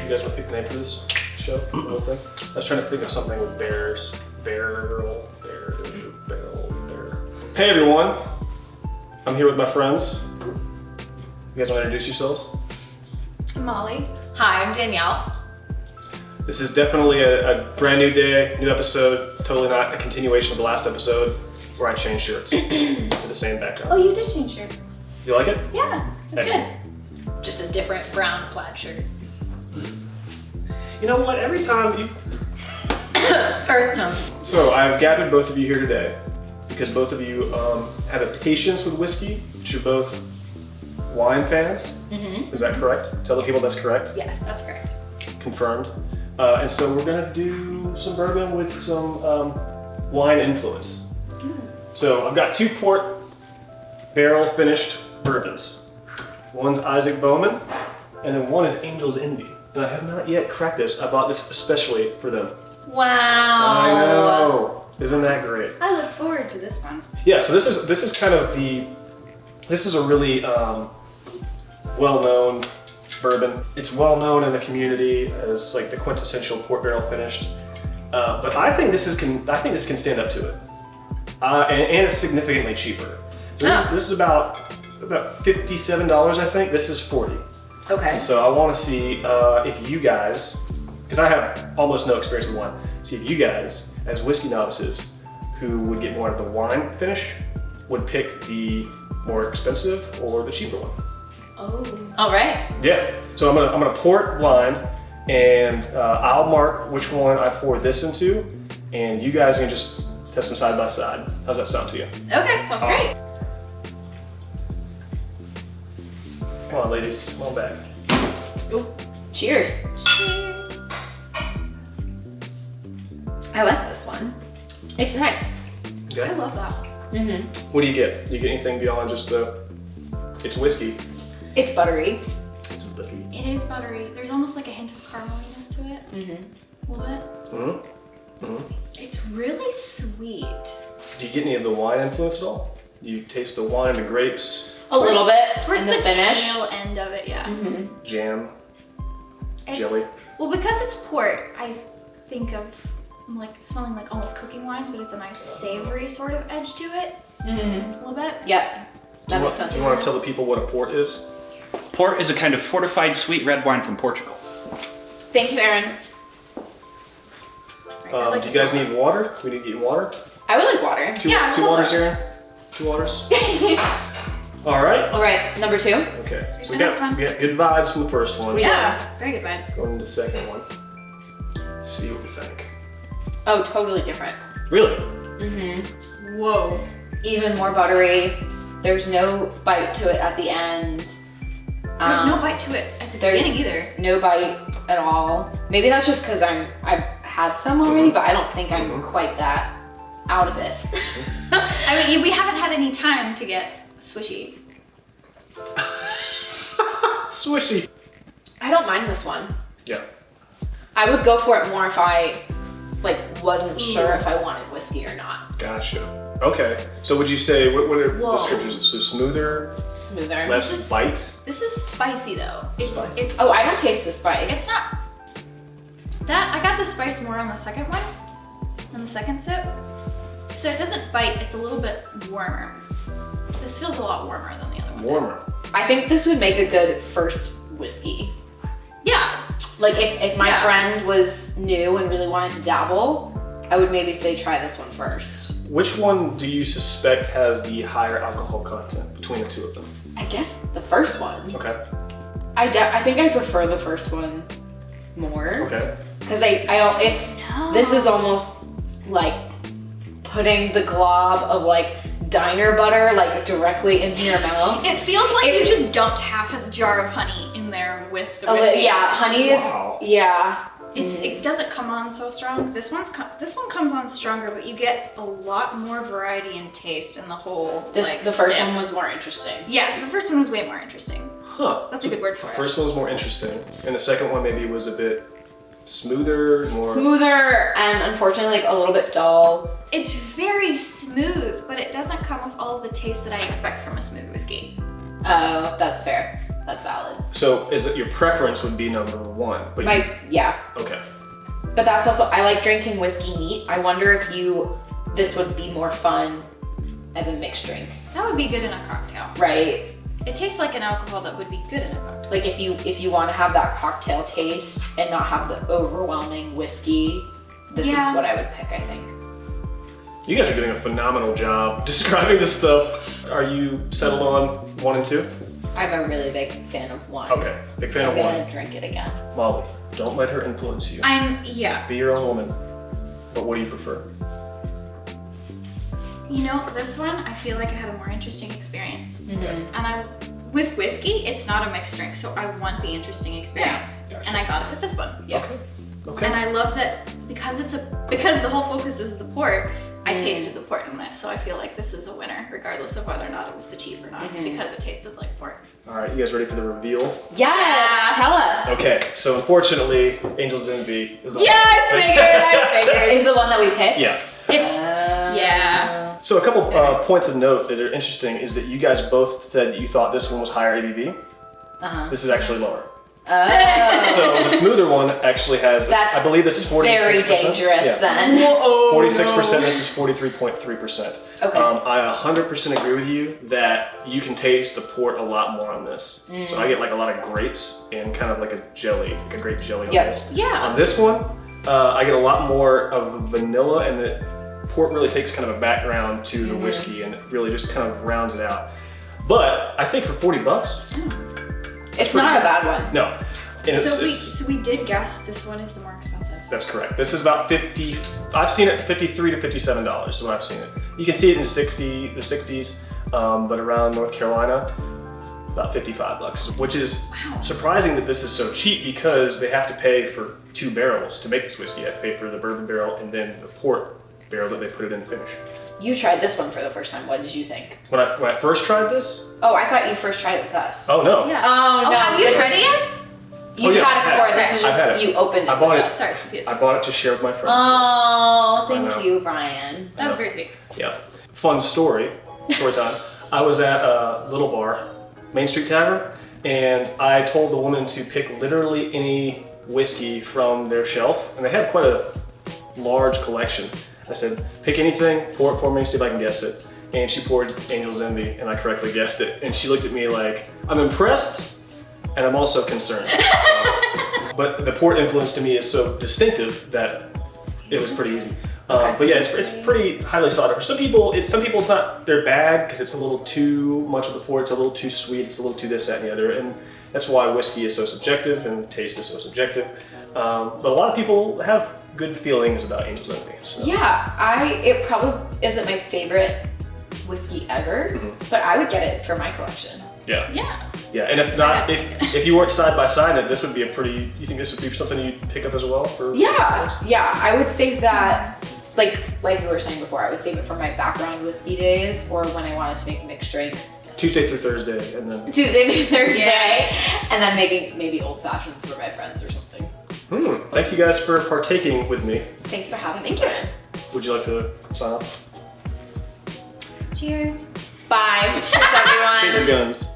You guys want to pick the name for this show? The whole thing? I was trying to think of something with bears. Barrel. Hey everyone. I'm here with my friends. You guys want to introduce yourselves? Molly. Hi, I'm Danielle. This is definitely a brand new day, new episode. Totally not a continuation of the last episode where I changed shirts with the same background. Oh, you did change shirts. You like it? Yeah, it's Excellent. good. Just a different brown plaid shirt. You know what? Every time you... Earth tone. So I've gathered both of you here today because both of you have a patience with whiskey, but you're both wine fans. Mm-hmm. Is that correct? Tell the people that's correct. Yes, that's correct. Confirmed. And so we're gonna do some bourbon with some wine influence. So I've got 2 port barrel finished bourbons. One's Isaac Bowman, and then one is Angel's Envy. And I have not yet cracked this. I bought this especially for them. Wow. I know. Isn't that great? I look forward to this one. Yeah. So this is kind of this is a really well-known bourbon. It's well-known in the community as like the quintessential port barrel finished. But I think this can stand up to it. And it's significantly cheaper. So this is about $57, I think. This is $40. Okay. So I want to see if you guys, because I have almost no experience with wine, see if you guys, as whiskey novices, who would get more out of the wine finish, would pick the more expensive or the cheaper one. Oh. All right. Yeah. So I'm gonna pour it blind, and I'll mark which one I pour this into, and you guys can just test them side by side. How's that sound to you? Okay, sounds great. Come on, ladies, come on back. Ooh. Cheers. Cheers. I like this one. It's nice. Okay. I love that. Mm-hmm. What do you get? Do you get anything beyond just it's whiskey? It's buttery. It's buttery. It is buttery. There's almost like a hint of carameliness to it. Mm-hmm. A little bit. Mm-hmm. Mm-hmm. It's really sweet. Do you get any of the wine influence at all? You taste the wine, the grapes, A little bit Towards in the the finish. tail end of it, yeah. Mm-hmm. jam, It's- jelly. Well, because it's port, I think of like smelling like almost cooking wines, but it's a nice savory sort of edge to it. Mm-hmm. A little bit. Yep. That makes sense. Do you want to tell the people what a port is? Port is a kind of fortified sweet red wine from Portugal. Thank you, Aaron. Do you guys need water? Do we need to get you water? I would like water. Two go waters, for it. Aaron? 2 waters? All right. All right, number 2. Okay. Sweet So we the next got one. good vibes from the first one. Yeah, very good vibes. Going into the second one. See what we think. Oh, totally different. Really? Mm-hmm. Whoa. Even more buttery. There's no bite to it at the end. There's no bite to it at the there's beginning either. No bite at all. Maybe that's just because I've had some already, but I don't think I'm quite that out of it. I mean, we haven't had any time to get swishy. Swishy. I don't mind this one. Yeah. I would go for it more if I wasn't sure if I wanted whiskey or not. Gotcha. Okay. So would you say, what are the Whoa. descriptors? So smoother, Smoother. less This is- bite? This is spicy though. Spicy. It's Oh, I don't taste the spice. It's not that. I got the spice more on the second one, on the second sip. So it doesn't bite. It's a little bit warmer. This feels a lot warmer than the other one. did. Warmer. I think this would make a good first whiskey. Yeah. Like if my Yeah. friend was new and really wanted to dabble, I would maybe say try this one first. Which one do you suspect has the higher alcohol content between the 2 of them? I guess the first one. Okay. I think I prefer the first one more. Okay. Because I don't, this is almost like putting the glob of like diner butter like directly into your mouth. It feels like you just dumped half a jar of honey in there with the Oh, whiskey. yeah, honey is, Wow. yeah. It doesn't come on so strong. This one comes on stronger, but you get a lot more variety and taste in the whole. The first sip. one was more interesting. Yeah, the first one was way more interesting. Huh. That's a good word for The it. first one was more interesting, and the second one maybe was a bit smoother, more. Smoother and unfortunately like a little bit dull. It's very smooth, but it doesn't come with all the taste that I expect from a smooth whiskey. Oh, that's fair. That's valid. So is it your preference would be number 1? But Yeah. Okay. But that's also, I like drinking whiskey neat. I wonder if this would be more fun as a mixed drink, That would be good in a cocktail. right? It tastes like an alcohol that would be good in a cocktail. Like if you want to have that cocktail taste and not have the overwhelming whiskey, this is what I would pick, I think. You guys are doing a phenomenal job describing this stuff. Are you settled on 1 and 2? I'm a really big fan of wine. Okay, big fan I'm of 1. gonna drink it again. Molly, don't let her influence you. Yeah. Be your own woman. But what do you prefer? You know, this one, I feel like I had a more interesting experience. Mm-hmm. And with whiskey, it's not a mixed drink, so I want the interesting experience. Gotcha. And I got it with this one. Yeah. Okay. And I love that because the whole focus is the port, I tasted the port in this, so I feel like this is a winner, regardless of whether or not it was the cheap or not, because it tasted like port. All right, you guys ready for the reveal? Yes, tell us. Okay, so unfortunately, Angel's Envy is the one. I figured. Is the one that we picked? Yeah. It's yeah. So a couple points of note that are interesting is that you guys both said that you thought this one was higher ABV. This is actually lower. Oh. So the smoother one actually has, That's I believe this is 46%. very dangerous Yeah. then. 46%, this is 43.3%. Okay. I 100% agree with you that you can taste the port a lot more on this. So I get like a lot of grapes and kind of like a jelly, like a grape jelly on this. Yeah. On this one, I get a lot more of vanilla, and the port really takes kind of a background to the whiskey and it really just kind of rounds it out. But I think for $40, It's not a bad one. no. And So we did guess this one is the more expensive. That's correct. This is about 50. I've seen it $53 to $57 is what I've seen it. You can see it in the 60s, but around North Carolina, about $55, which is surprising that this is so cheap because they have to pay for 2 barrels to make this whiskey. They have to pay for the bourbon barrel and then the port barrel that they put it in to finish. You tried this one for the first time. What did you think? When I first tried this, Oh, I thought you first tried it with us. oh no. Yeah. Oh, no. Have you this tried is- it yet? You've yeah, had it before. I This have. is I've had just it. you opened it I bought with it. us. Sorry, confused. I bought it to share with my friends. Oh, I thank know. you, Brian. That was very sweet. Yeah. Fun story time. I was at a little bar, Main Street Tavern, and I told the woman to pick literally any whiskey from their shelf, and they have quite a large collection. I said, pick anything, pour it for me, see if I can guess it. And she poured Angel's Envy, and I correctly guessed it. And she looked at me like, I'm impressed, and I'm also concerned. But the port influence to me is so distinctive that it was pretty easy. But yeah, it's pretty highly sought after. Some people it's not their bag because it's a little too much of the port. It's a little too sweet. It's a little too this, that, and the other. And that's why whiskey is so subjective and taste is so subjective. But a lot of people have good feelings about Angel's Envy. So. Yeah, it probably isn't my favorite whiskey ever, but I would get it for my collection. Yeah. Yeah. Yeah, and if not, if you weren't side by side, this would be you think this would be something you'd pick up as well for? Yeah, I would save that, like you were saying before, I would save it for my background whiskey days or when I wanted to make mixed drinks. Tuesday through Thursday, and then Tuesday through Thursday, and then making maybe old fashions for my friends or something. Thank you guys for partaking with me. Thanks for having me, Brian. Would you like to sign off? Cheers. Bye. Cheers, everyone. Finger guns.